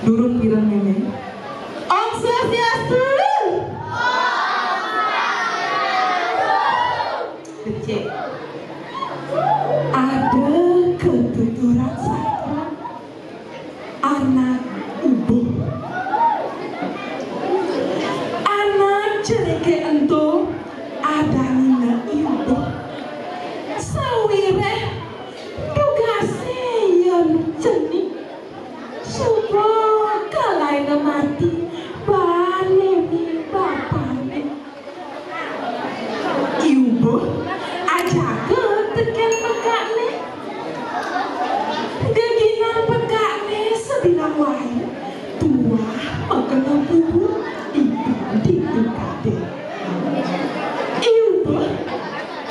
Durung pirang meme. Om Swastiastu. Becek. Ada ketuturan satu anak ubo. Anak cereke ento ada nina ibu. Sawire tugase yang ceni. Subo kalai na mati bane ni bapane. Ibu aja ke teken pekakne. Geginan pekakne sebilang wae. Tua makana bubu ibu di kade. Ibu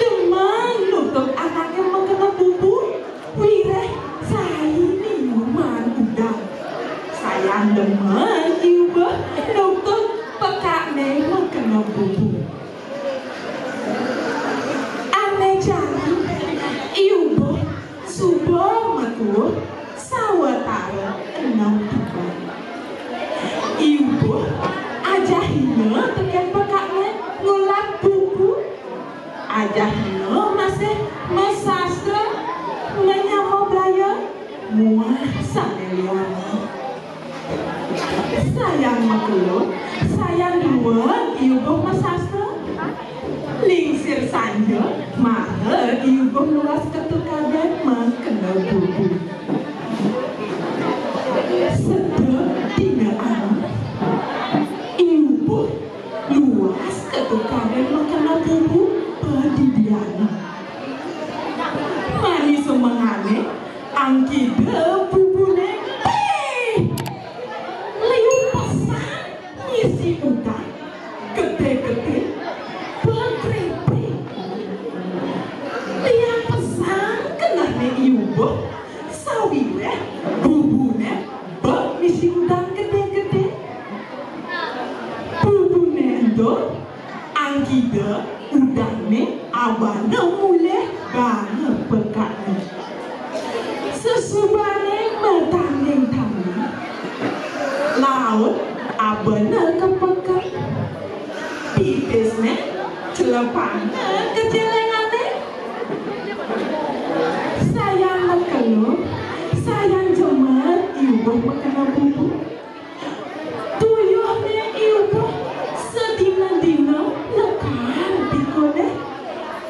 cuman nutup anaknya makana bubu. Wire saya minuman udang. Sayang demen ibu nutup pekakne makana bubu. Ane jari ibu subo matu sawatara enam tiba. Ibu ajahina teken pekakne ngulat bubu. Ajahina masih mesastra menyama belaya muah saneliana. Sayang makelo, sayang dua ibu mesastra. Lingsir sanja, mahal ibu luas ketukagan makena bubu. Sedep tina anak, ibu luas ketukagan makena bubu pedidiana. Mani semangane, angkida bubune, liu pesan ngisi udang, gede-gede. Dia pesan kenane ibu sawire bubune bak misi udang gede-gede. Bubune endo angkida udangne abana mule banget pekakne. Sesubane metanding-tanding laut abana kepekak. Pipisne celepane kecelengane. Sayang makelo, sayang jemer ibu makana bubu. Tuyuhne ibu sedina-dina lekar dikone.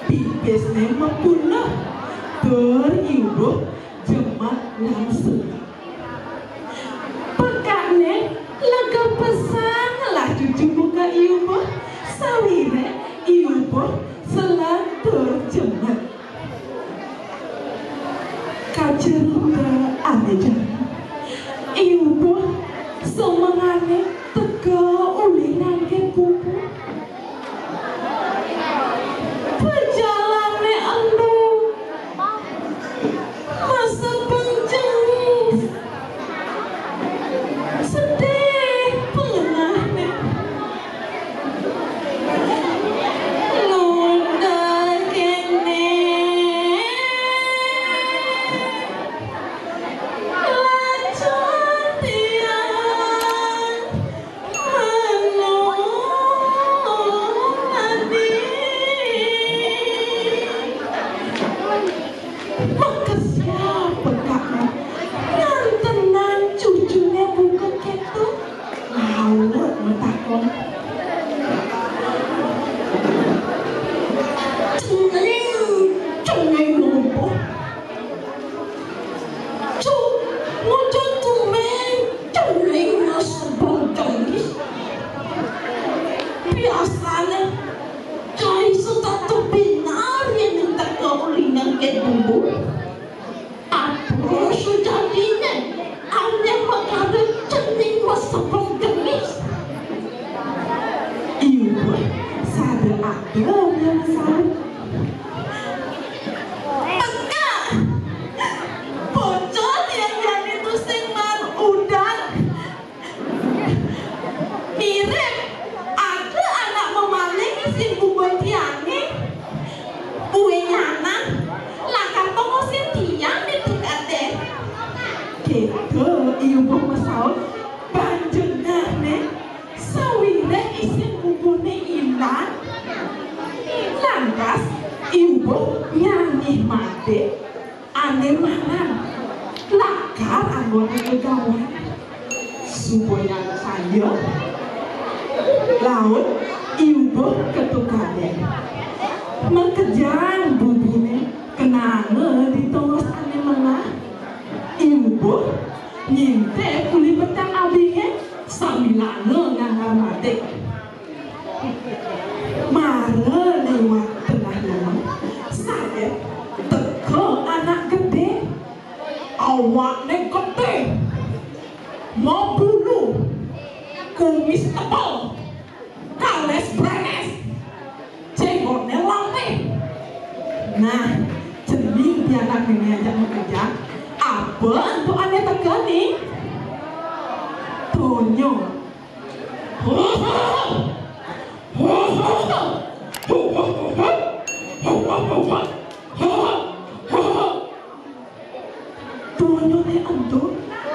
Pipisne mapuna tur ibu jemat langsung. Pekakne lega pesan lah cucu buka ibu. Sawire ibu selatur jemat. Kaceruta ane jana. Ibu semangane tega uli nangke bubu. Pejalane endo masa penjeng. Sedih pengenahne. Lunda kene ngojo tumeng celing sebong jengis biasanya kai sutatu binar yang minta kaulingan ke bumbu apa sejadinya ane makada celing sebong jengis ibu sada ada yang salah ibu masal panjenengane sawire isin bubune ilang lantas ibu nyanyi mati ane mangan lakar anggone kegawan supaya saya laut ibu ketukane mengejar bubune kenangan ditongos ane mangan ibu nyinte kuli petang abingnya sambilane ngangar mati mare lewat tengah rumah saya teko anak gede awaknya gede mau bulu kumis tebal kales brenes jenggotnya lampe nah cening dia anak ini aja mengejar apa untuk anda tegani Tonyo Tonyo ne anto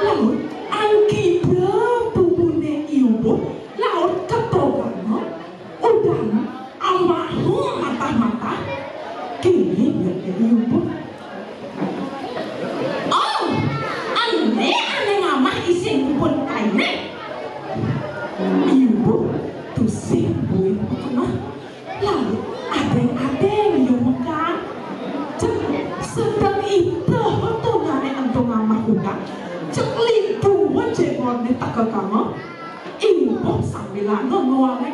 laut angki bubune ibu laut ketogano udan amahu mata-mata kini ya ibu ane ngamah isin pun kaine ibu tusing buin pernah lalu adeng-adeng yang makan sedang itu tonane anto ngamah udang cek lipu jenggotnya tak ke kamu ibu sambilan ngomongnya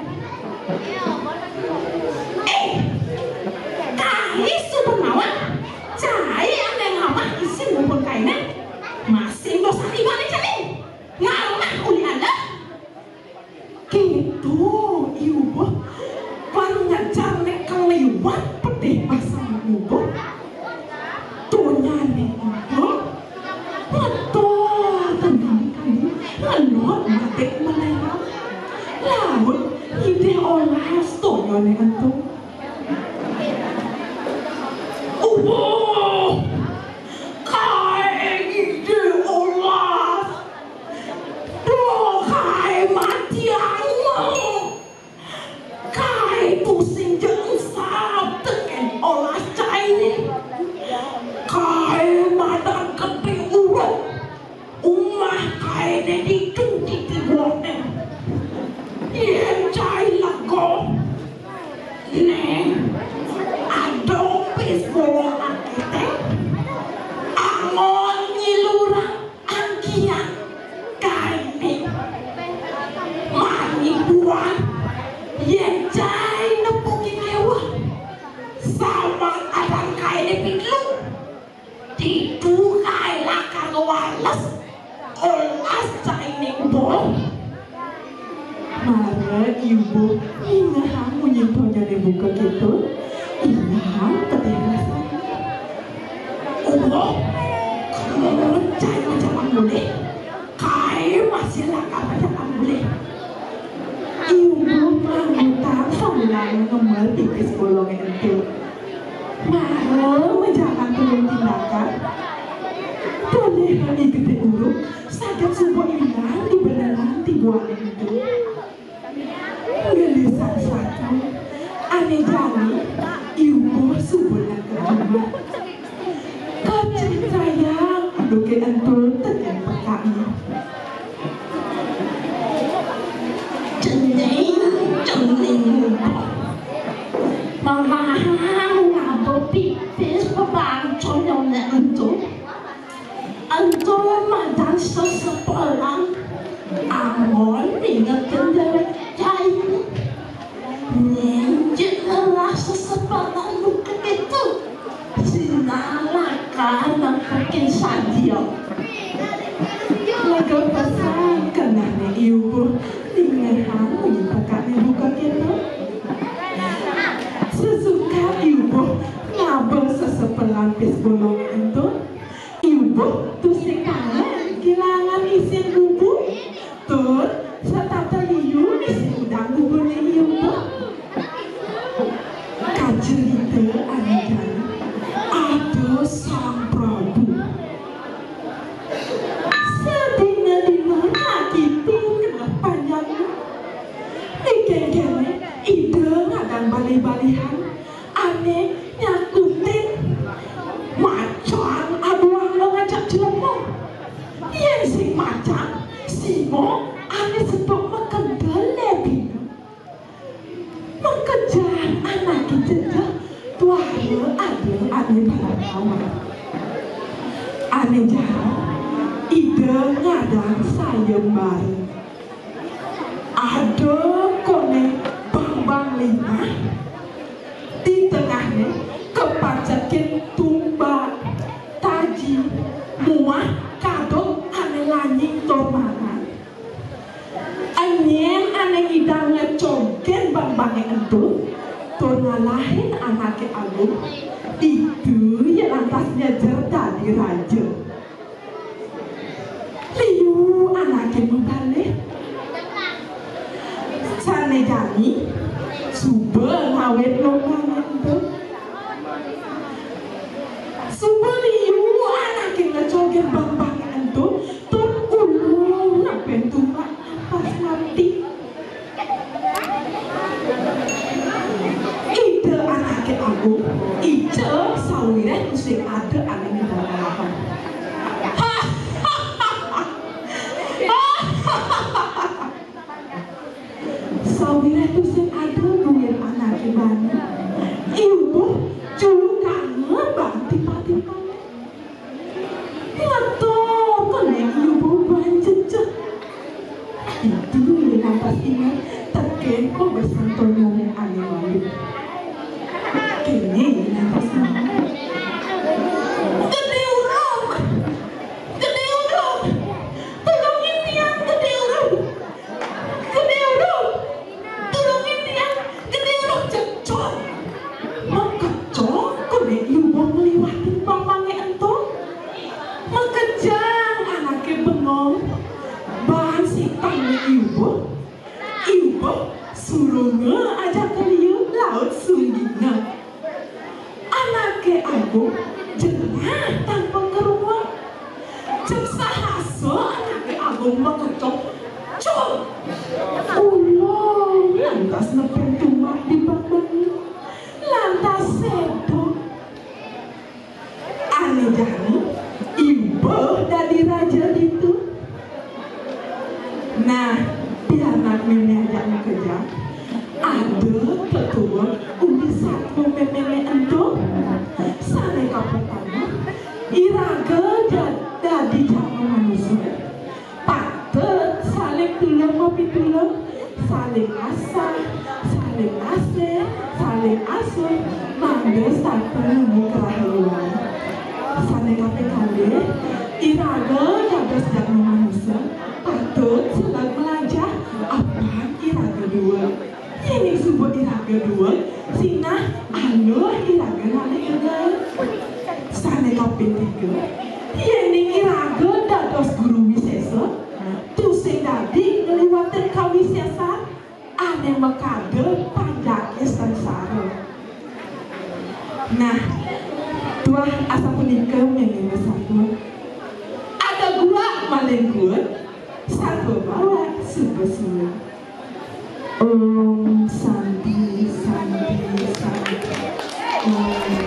kai sebenarnya cai ane ngamah isin pun kaine masih dosa di mana cari ngamah uli anda gitu ibu pangajar nek kelewat pedih pasang ibu tunyane ibu motor tentang kali ngelot matek menerang laut ide olah stoyone itu ibu ingat menyentuhnya dibuka gitu ingat ketika Allah kamu jangan boleh kai masih lakar jangan boleh ibu mengutang sambilan nomor tipis bolongnya itu mau menjalankan tindakan boleh lagi gede dulu sakit sebuah hilang di beneran tibuannya itu gelisah satu aneh jani ibu sebulan kedua kacil sayang aduke entul terjadi pekaknya cening mama ngabo pipis pebancon yang entul madan agak pasang kenane ibu ningehan pakane buka kita sesuka ibu ngabel sesepelapis bolong itu ibu tuh sekarang kehilangan isin bubuk tur setata liu isin udang bubuknya ibu kajelita anikan ada sang prabu sedina-dina gitu kena panjangnya dikengkene ide ngadang bali-balihan aneh nyakutin macan aduang lo ngajak jelema yang si macan simo aneh sedok makan delebina mengejar anak kita tuara ada aneh balakawan aneh jarang ide ngadang sayembara ada kone bang-bang lima di tengahnya kepacakin tumba taji muah kadok ane lanying tomangan anyen ane idang ngecongken bang-bangnya itu tur ngalahin anaknya agung itu yang lantasnya jerda di raja liu anaknya membalik sane jani suba ngawet lombangan itu suba liu anaknya ngecoget bang-bangan itu tur ulu ngapain tumbak pas mati ide anaknya aku ide sawiran usik ada anaknya dalam sawira itu sing ada duit anak ibani ibu juga ngebang tiba-tiba ngato kena ibu banjecek itu yang atas ingat teken kok bersantonya yang aneh-aneh kini yang atas ingat surunga aja keliu laut sunggina anaknya aku jenah tanpa keruang cek sahaso anaknya aku makecok cok ulang lantas nepeng tumak di bakangnya lantas sedok aneh jani ibu dari raja itu nah biar anak nenek ajak kerja ada ketua undi satu memele ento sare kapetana iraga jadi jaman manusia patut saling tulang ngopi tulang saling asa saling ase saling asuh mangga satu mukrahiwan sare kapetane iraga dados jaman manusia patut sedang belajar apa iraga dua ini subuh iraga dua sinah anu iraga nane iraga sane kaping tiga ini iraga dados guru wisesa tu sing dadi ngliwaten kawisesan ane mekade panjake sangsara nah tuah asa punika mengen satu ada gua maling gua satu bawa sebesar Om Santi Santi Santi Om